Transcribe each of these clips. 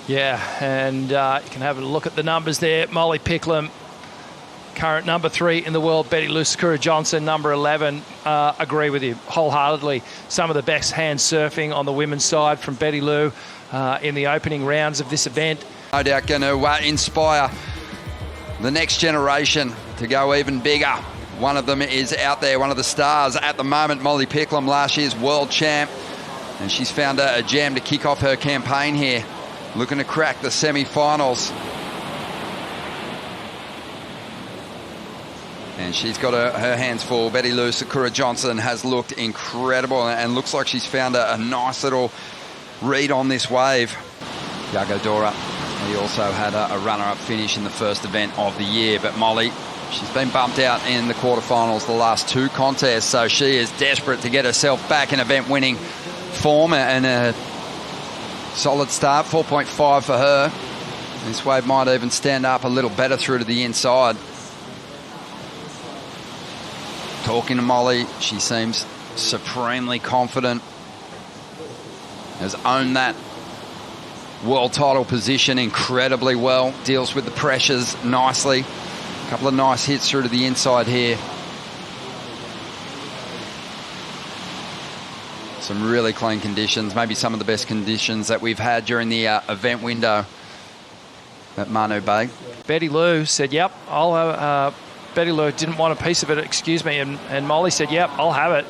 Yeah, and you can have a look at the numbers there. M.Picklum, current number 3 in the world. Bettylou Sakura Johnson, number 11. Agree with you wholeheartedly. Some of the best hand surfing on the women's side from Bettylou in the opening rounds of this event. No doubt going to inspire the next generation to go even bigger. One of them is out there, one of the stars at the moment, M.Picklum, last year's world champ. And she's found a jam to kick off her campaign here. Looking to crack the semi-finals. And she's got her hands full. Bettylou Sakura Johnson has looked incredible and looks like she's found a nice little read on this wave. Yagodora, he also had a runner-up finish in the first event of the year. But Molly, she's been bumped out in the quarterfinals the last 2 contests, so she is desperate to get herself back in event-winning form, and a solid start, 4.5 for her. This wave might even stand up a little better through to the inside. Talking to Molly, she seems supremely confident. Has owned that world title position incredibly well. Deals with the pressures nicely. A couple of nice hits through to the inside here. Some really clean conditions, maybe some of the best conditions that we've had during the event window at Manu Bay. Bettylou said, yep, Bettylou didn't want a piece of it, excuse me, and Molly said, yep, I'll have it.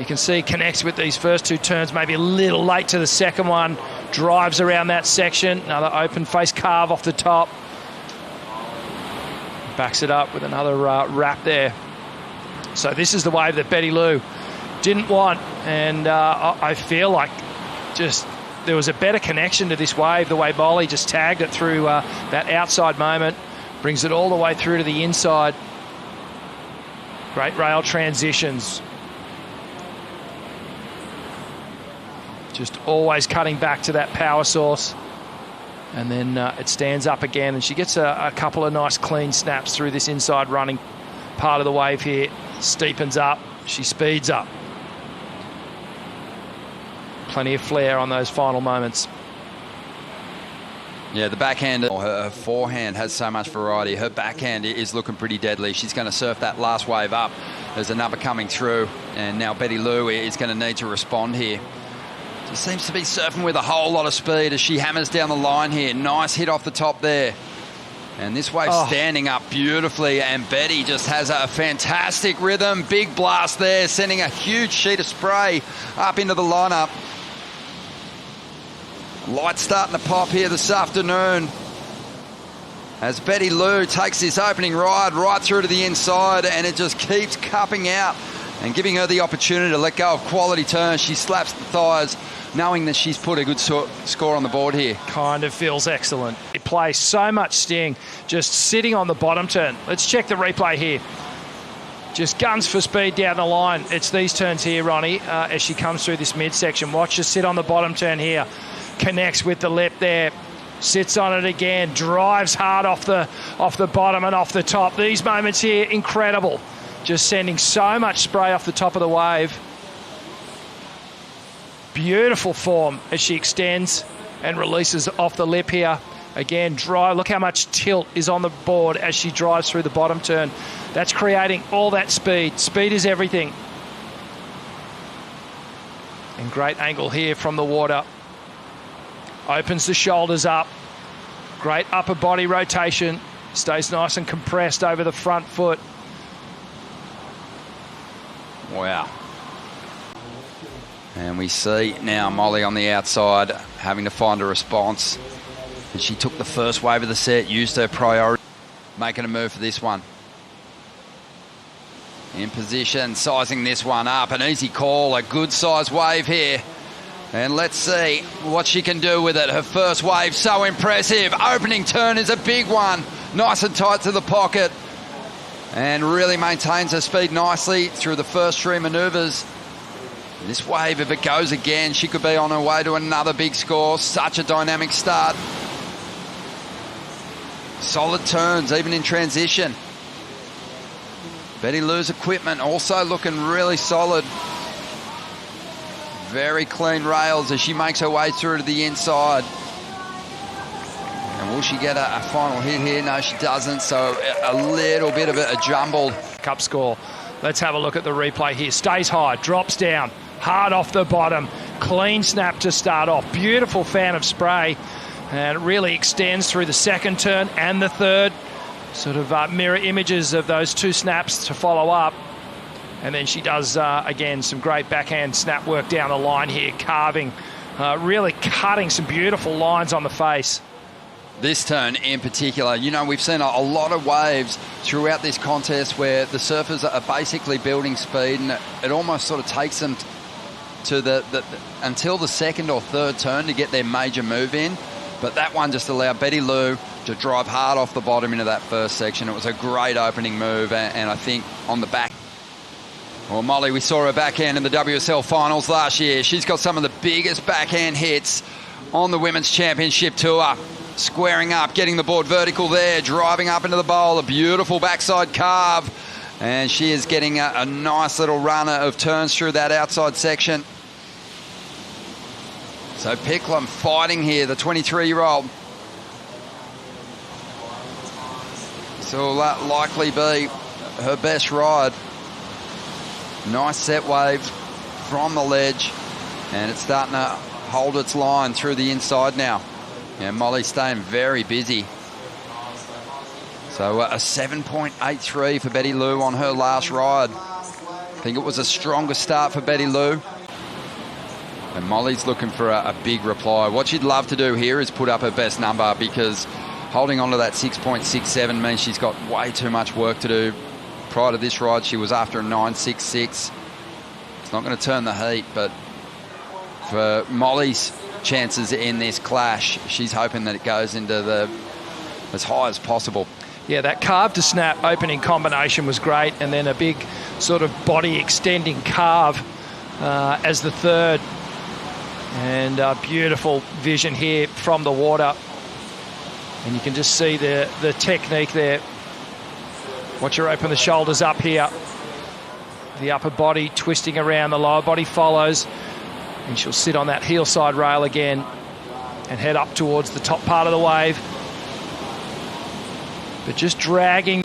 You can see connects with these first 2 turns, maybe a little late to the second one, drives around that section, another open face carve off the top. Backs it up with another wrap there. So this is the wave that Bettylou didn't want, and I feel like just there was a better connection to this wave, the way Molly just tagged it through that outside moment, brings it all the way through to the inside. Great rail transitions. Just always cutting back to that power source. And then it stands up again, and she gets a couple of nice clean snaps through this inside running part of the wave here. Steepens up, she speeds up. Plenty of flair on those final moments. Yeah, the backhand, her forehand has so much variety. Her backhand is looking pretty deadly. She's going to surf that last wave up. There's another coming through, and now Bettylou is going to need to respond here. She seems to be surfing with a whole lot of speed as she hammers down the line here. Nice hit off the top there. And this wave standing up beautifully, and Betty just has a fantastic rhythm. Big blast there, sending a huge sheet of spray up into the lineup. Light starting to pop here this afternoon as Bettylou takes this opening ride right through to the inside, and it just keeps cupping out and giving her the opportunity to let go of quality turns. She slaps the thighs, knowing that she's put a good score on the board here. Kind of feels excellent. It plays so much sting, just sitting on the bottom turn. Let's check the replay here. Just guns for speed down the line. It's these turns here, Ronnie, as she comes through this midsection. Watch her sit on the bottom turn here. Connects with the lip there. Sits on it again. Drives hard off the bottom and off the top. These moments here, incredible. Just sending so much spray off the top of the wave. Beautiful form as she extends and releases off the lip here. Again, dry. Look how much tilt is on the board as she drives through the bottom turn. That's creating all that speed. Speed is everything. And great angle here from the water. Opens the shoulders up. Great upper body rotation. Stays nice and compressed over the front foot. Wow. And we see now Molly on the outside having to find a response. And she took the first wave of the set, used her priority, making a move for this one. In position, sizing this one up. An easy call, a good size wave here. And let's see what she can do with it. Her first wave, so impressive. Opening turn is a big one. Nice and tight to the pocket. And really maintains her speed nicely through the first 3 manoeuvres. This wave, if it goes again, she could be on her way to another big score. Such a dynamic start. Solid turns, even in transition. Bettylou's equipment also looking really solid. Very clean rails as she makes her way through to the inside. And will she get a final hit here? No, she doesn't. So a little bit of a jumbled cup score. Let's have a look at the replay here. Stays high, drops down, hard off the bottom. Clean snap to start off. Beautiful fan of spray. And it really extends through the second turn and the third. Sort of mirror images of those two snaps to follow up. And then she does, again, some great backhand snap work down the line here, carving, really cutting some beautiful lines on the face. This turn in particular, you know, we've seen a lot of waves throughout this contest where the surfers are basically building speed, and it almost sort of takes them to until the second or third turn to get their major move in. But that one just allowed Bettylou to drive hard off the bottom into that first section. It was a great opening move, and I think on the back. Well, Molly, we saw her backhand in the WSL finals last year. She's got some of the biggest backhand hits on the Women's Championship Tour. Squaring up, getting the board vertical there, driving up into the bowl, a beautiful backside carve. And she is getting a nice little runner of turns through that outside section. So Picklum fighting here, the 23-year-old. So will that likely be her best ride. Nice set wave from the ledge, and it's starting to hold its line through the inside now. Yeah, Molly's staying very busy. So a 7.83 for Bettylou on her last ride. I think it was a stronger start for Bettylou. And Molly's looking for a big reply. What she'd love to do here is put up her best number, because holding on to that 6.67 means she's got way too much work to do. Prior to this ride, she was after a 9.66. It's not going to turn the heat, but for Molly's chances in this clash, she's hoping that it goes into as high as possible. Yeah, that carve to snap opening combination was great, and then a big sort of body extending carve as the third. And beautiful vision here from the water. And you can just see the technique there. Watch her open the shoulders up here. The upper body twisting around, the lower body follows. And she'll sit on that heel side rail again and head up towards the top part of the wave. But just dragging.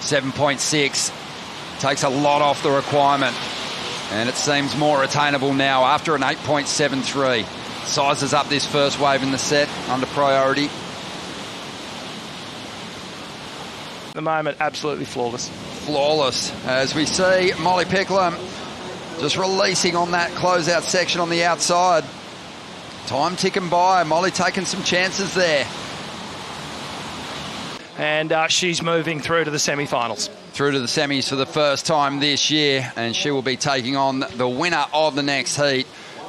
7.6 takes a lot off the requirement. And it seems more attainable now after an 8.73. Sizes up this first wave in the set under priority. At the moment, absolutely flawless. Flawless, as we see Molly Picklum just releasing on that closeout section on the outside. Time ticking by. Molly taking some chances there. And she's moving through to the semi-finals. Through to the semis for the first time this year, and she will be taking on the winner of the next heat.